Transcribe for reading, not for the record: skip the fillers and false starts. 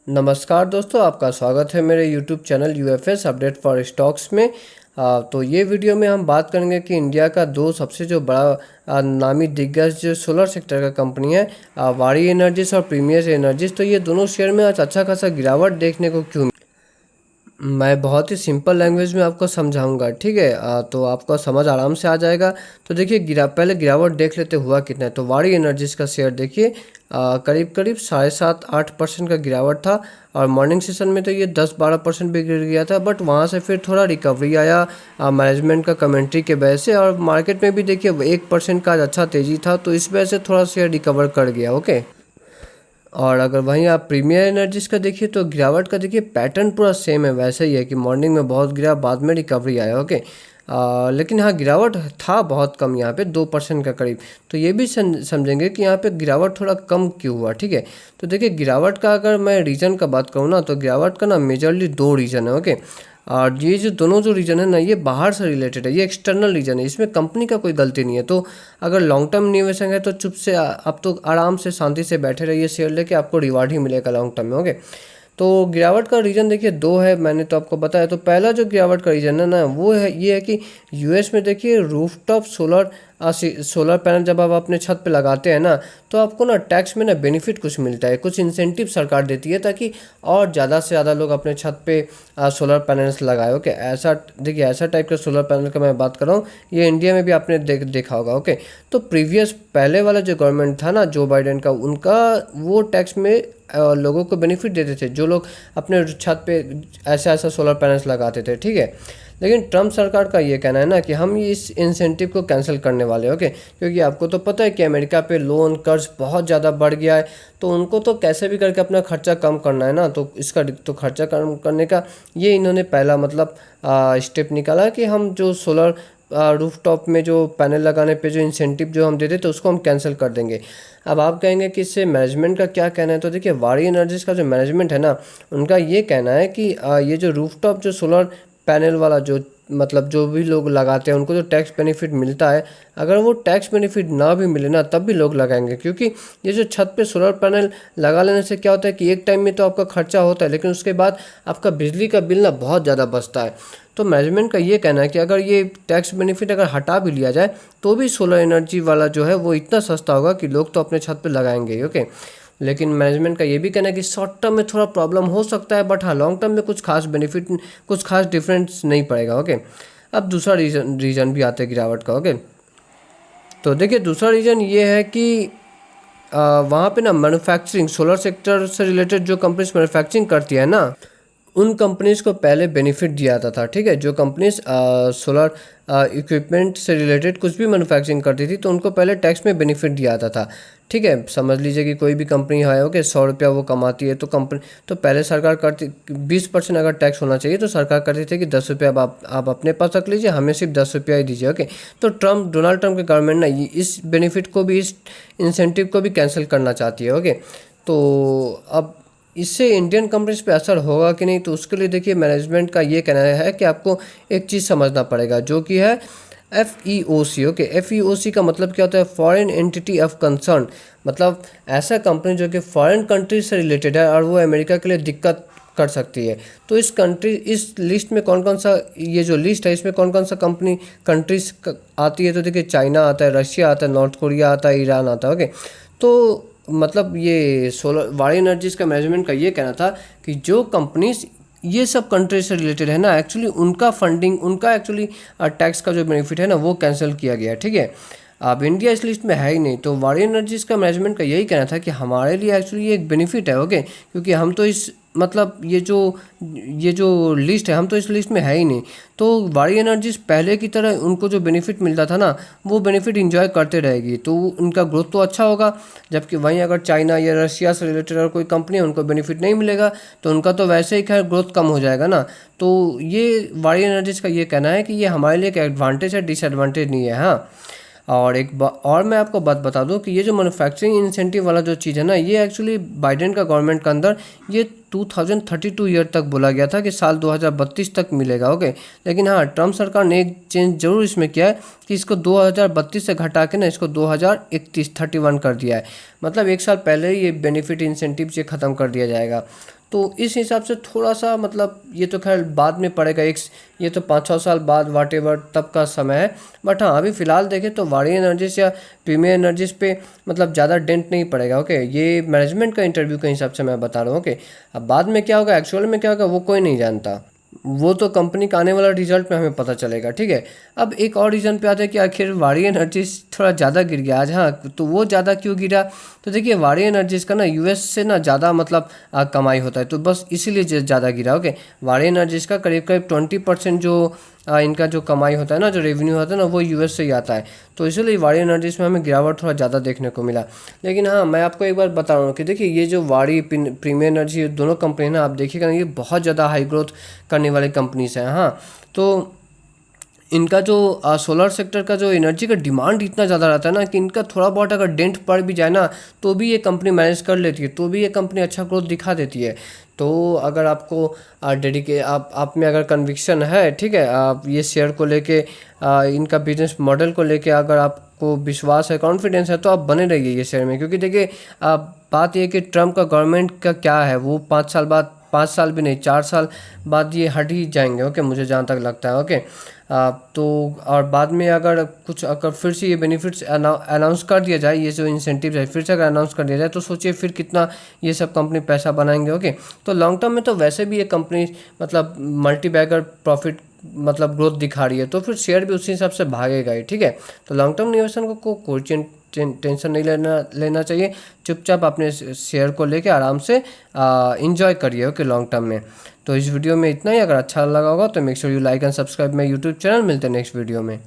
नमस्कार दोस्तों, आपका स्वागत है मेरे YouTube channel UFS update for stocks में। तो ये वीडियो में हम बात करेंगे कि इंडिया का दो सबसे जो बड़ा नामी दिग्गज जो सोलर सेक्टर का कंपनी है, वारी एनर्जीज और प्रीमियर एनर्जीज। तो ये दोनों शेयर में आज अच्छा खासा गिरावट देखने को क्यों। मैं बहुत ही सिंपल लैंग्वेज में आपको समझाऊंगा, ठीक है। तो आपको समझ आराम से आ जाएगा। तो देखिए पहले गिरावट देख लेते हुआ कितना है। तो वारी एनर्जीज का शेयर देखिए करीब करीब 7.5-8% का गिरावट था। और मॉर्निंग सेशन में तो ये 10-12% भी गिर गया था, बट वहाँ से फिर थोड़ा रिकवरी आया मैनेजमेंट का कमेंट्री के वजह से। और मार्केट में भी देखिए 1% का अच्छा तेज़ी था, तो इस वजह से थोड़ा शेयर रिकवर कर गया। ओके। और अगर वहीं आप प्रीमियर एनर्जीज का देखिए तो गिरावट का देखिए पैटर्न पूरा सेम है, वैसे ही है कि मॉर्निंग में बहुत गिरा, बाद में रिकवरी आया। ओके। लेकिन हाँ, गिरावट था बहुत कम, यहाँ पे 2% का करीब। तो ये भी समझेंगे कि यहाँ पे गिरावट थोड़ा कम क्यों हुआ, ठीक है। तो देखिए गिरावट का अगर मैं रीज़न का बात करूँ ना, तो गिरावट का ना मेजरली दो रीज़न है। ओके। और ये जो दोनों जो रीजन है ना, ये बाहर से रिलेटेड है, ये एक्सटर्नल रीजन है, इसमें कंपनी का कोई गलती नहीं है। तो अगर लॉन्ग टर्म निवेशक है तो चुप से आप तो आराम से शांति से बैठे रहिए, शेयर लेके आपको रिवार्ड ही मिलेगा लॉन्ग टर्म में। ओके। तो गिरावट का रीज़न देखिए दो है, मैंने तो आपको बताया। तो पहला जो गिरावट का रीज़न है ना, वो है ये है कि यूएस में देखिए रूफटॉप सोलर पैनल जब आप अपने छत पे लगाते हैं ना, तो आपको ना टैक्स में ना बेनिफिट कुछ मिलता है, कुछ इंसेंटिव सरकार देती है, ताकि और ज़्यादा से ज़्यादा लोग अपने छत पे सोलर पैनल्स लगाए। ओके। ऐसा देखिए, ऐसा टाइप का सोलर पैनल का मैं बात कर रहा हूँ, ये इंडिया में भी आपने देखा होगा। ओके। तो पहले वाला जो गवर्नमेंट था ना, जो बाइडेन का, उनका वो टैक्स में लोगों को बेनिफिट देते थे, जो लोग अपने छत पे ऐसा ऐसा सोलर पैनल्स लगाते थे, ठीक है। लेकिन ट्रम्प सरकार का ये कहना है ना कि हम इस इंसेंटिव को कैंसिल करने वाले। ओके। क्योंकि आपको तो पता है कि अमेरिका पे लोन कर्ज बहुत ज़्यादा बढ़ गया है, तो उनको तो कैसे भी करके अपना खर्चा कम करना है ना। तो इसका तो खर्चा कम करने का ये इन्होंने पहला मतलब स्टेप निकाला कि हम जो सोलर रूफटॉप में जो पैनल लगाने पे जो इंसेंटिव जो हम देते थे, उसको हम कैंसिल कर देंगे। अब आप कहेंगे कि इससे मैनेजमेंट का क्या कहना है। तो देखिए वारी एनर्जीज का जो मैनेजमेंट है ना, उनका ये कहना है कि ये जो रूफटॉप जो सोलर पैनल वाला जो मतलब जो भी लोग लगाते हैं, उनको जो टैक्स बेनिफिट मिलता है, अगर वो टैक्स बेनिफिट ना भी मिले ना, तब भी लोग लगाएंगे। क्योंकि ये जो छत पे सोलर पैनल लगा लेने से क्या होता है कि एक टाइम में तो आपका खर्चा होता है, लेकिन उसके बाद आपका बिजली का बिल ना बहुत ज़्यादा बचता है। तो मैनेजमेंट का ये कहना है कि अगर ये टैक्स बेनिफिट अगर हटा भी लिया जाए, तो भी सोलर एनर्जी वाला जो है वो इतना सस्ता होगा कि लोग तो अपने छत पे लगाएंगे। ओके। लेकिन मैनेजमेंट का ये भी कहना है कि शॉर्ट टर्म में थोड़ा प्रॉब्लम हो सकता है, बट हाँ, लॉन्ग टर्म में कुछ खास बेनिफिट, कुछ खास डिफरेंस नहीं पड़ेगा। ओके। अब दूसरा रीज़न भी आता है गिरावट का। ओके। तो देखिए दूसरा रीज़न ये है कि वहाँ पे ना मैन्युफैक्चरिंग, सोलर सेक्टर से रिलेटेड जो कंपनीज मैन्युफैक्चरिंग करती है ना, उन कंपनीज़ को पहले बेनिफिट दिया जाता था, ठीक है। जो कंपनीज सोलर इक्विपमेंट से रिलेटेड कुछ भी मैन्युफैक्चरिंग करती थी, तो उनको पहले टैक्स में बेनिफिट दिया जाता था, ठीक है। समझ लीजिए कि कोई भी कंपनी है, ओके, 100 रुपया वो कमाती है, तो कंपनी तो पहले सरकार करती 20% अगर टैक्स होना चाहिए, तो सरकार करती थी कि 10 रुपया आप अपने पास रख लीजिए, हमें सिर्फ 10 रुपया ही दीजिए। ओके। तो डोनाल्ड ट्रम्प की गवर्नमेंट ना इस बेनिफिट को भी, इस इंसेंटिव को भी कैंसिल करना चाहती है। ओके। तो अब इससे इंडियन कंपनीज पे असर होगा कि नहीं, तो उसके लिए देखिए मैनेजमेंट का ये कहना है कि आपको एक चीज़ समझना पड़ेगा, जो कि है FEOC। ओके। FEOC का मतलब क्या होता है? Foreign entity of concern. मतलब ऐसा कंपनी जो कि फॉरेन कंट्री से रिलेटेड है और वो अमेरिका के लिए दिक्कत कर सकती है। तो इस लिस्ट में कौन कौन सा, ये जो लिस्ट है, इसमें कौन कौन सा कंट्रीज आती है? तो देखिए चाइना आता है, रशिया आता है, नॉर्थ कोरिया आता है, ईरान आता है। ओके। तो मतलब ये सोलर वारी एनर्जीज का मैनेजमेंट का ये कहना था कि जो कंपनीज ये सब कंट्री से रिलेटेड है ना, एक्चुअली उनका फंडिंग, उनका एक्चुअली टैक्स का जो बेनिफिट है ना, वो कैंसिल किया गया, ठीक है। अब इंडिया इस लिस्ट में है ही नहीं, तो वारी एनर्जीज का मैनेजमेंट का यही कहना था कि हमारे लिए एक्चुअली ये एक बेनिफिट है। ओके। क्योंकि हम तो इस मतलब ये जो लिस्ट है, हम तो इस लिस्ट में है ही नहीं। तो वारी एनर्जीज पहले की तरह उनको जो बेनिफिट मिलता था ना, वो बेनिफिट इंजॉय करते रहेगी, तो उनका ग्रोथ तो अच्छा होगा। जबकि वहीं अगर चाइना या रशिया से रिलेटेड और कोई कंपनी है, उनको बेनिफिट नहीं मिलेगा, तो उनका तो वैसे ही खैर ग्रोथ कम हो जाएगा ना। तो ये वारी एनर्जीज का ये कहना है कि ये हमारे लिए एक एडवांटेज है, डिसएडवांटेज नहीं है। हाँ। और और मैं आपको बात बता दूं कि ये जो मैन्युफैक्चरिंग इंसेंटिव वाला जो चीज़ है ना, ये एक्चुअली बाइडेन का गवर्नमेंट के अंदर ये 2032 ईयर तक बोला गया था कि साल 2032 तक मिलेगा। ओके, लेकिन हाँ, ट्रम्प सरकार ने एक चेंज जरूर इसमें किया है कि इसको 2032 से घटा के ना इसको 2031 कर दिया है। मतलब एक साल पहले ही ये बेनिफिट इंसेंटिव ये ख़त्म कर दिया जाएगा। तो इस हिसाब से थोड़ा सा मतलब ये तो खैर बाद में पड़ेगा, ये तो 5-6 साल बाद वाट एवर तब का समय है। बट हाँ, अभी फ़िलहाल देखें तो वारी एनर्जीज या प्रीमियर एनर्जीज पे मतलब ज़्यादा डेंट नहीं पड़ेगा। ओके, ये मैनेजमेंट का इंटरव्यू के हिसाब से मैं बता रहा हूँ। ओके, अब बाद में क्या होगा, एक्चुअल में क्या होगा वो कोई नहीं जानता, वो तो कंपनी का आने वाला रिजल्ट में हमें पता चलेगा। ठीक है, अब एक और रीज़न पे आते हैं कि आखिर वारी एनर्जीज थोड़ा ज़्यादा गिर गया आज। हाँ, तो वो ज़्यादा क्यों गिरा, तो देखिए वारी एनर्जीज का ना यूएस से ना ज़्यादा मतलब कमाई होता है, तो बस इसीलिए ज़्यादा गिरा। ओके, वारी एनर्जीज का करीब करीब 20% जो इनका जो कमाई होता है ना, जो रेवेन्यू होता है ना, वो यूएस से ही आता है, तो इसीलिए वारी एनर्जीज में हमें गिरावट थोड़ा ज़्यादा देखने को मिला। लेकिन हाँ, मैं आपको एक बार बता रहा हूँ कि देखिए ये जो वारी प्रीमियर एनर्जी दोनों कंपनी ना, आप देखिएगा ना, ये बहुत ज़्यादा हाई ग्रोथ करने वाली कंपनीज हैं। हाँ, तो इनका जो सोलर सेक्टर का जो एनर्जी का डिमांड इतना ज़्यादा रहता है ना कि इनका थोड़ा बहुत अगर डेंट पड़ भी जाए ना तो भी ये कंपनी मैनेज कर लेती है, तो भी ये कंपनी अच्छा ग्रोथ दिखा देती है। तो अगर आपको आप में अगर कन्विक्शन है, ठीक है, आप ये शेयर को लेके इनका बिजनेस मॉडल को लेके अगर आपको विश्वास है, कॉन्फिडेंस है, तो आप बने रहिए ये शेयर में। क्योंकि देखिए बात ये कि ट्रम्प का गवर्नमेंट का क्या है, वो 5 साल बाद, 5 साल भी नहीं 4 साल बाद ये हट ही जाएंगे। ओके, मुझे जहाँ तक लगता है। ओके, तो और बाद में अगर फिर से ये बेनिफिट्स अनाउंस कर दिया जाए, ये जो इंसेंटिव है फिर से अगर अनाउंस कर दिया जाए, तो सोचिए फिर कितना ये सब कंपनी पैसा बनाएंगे। ओके, तो लॉन्ग टर्म में तो वैसे भी ये कंपनी मतलब मल्टी बैगर प्रॉफिट मतलब ग्रोथ दिखा रही है, तो फिर शेयर भी उसी हिसाब से भागेगा ही। ठीक है, तो लॉन्ग टर्म निवेशन को कोई टेंशन नहीं लेना चाहिए, चुपचाप अपने शेयर को लेके आराम से इंजॉय करिए। ओके, लॉन्ग टर्म में। तो इस वीडियो में इतना ही, अगर अच्छा लगा होगा तो make sure you like and subscribe my YouTube channel. मिलते हैं नेक्स्ट वीडियो में।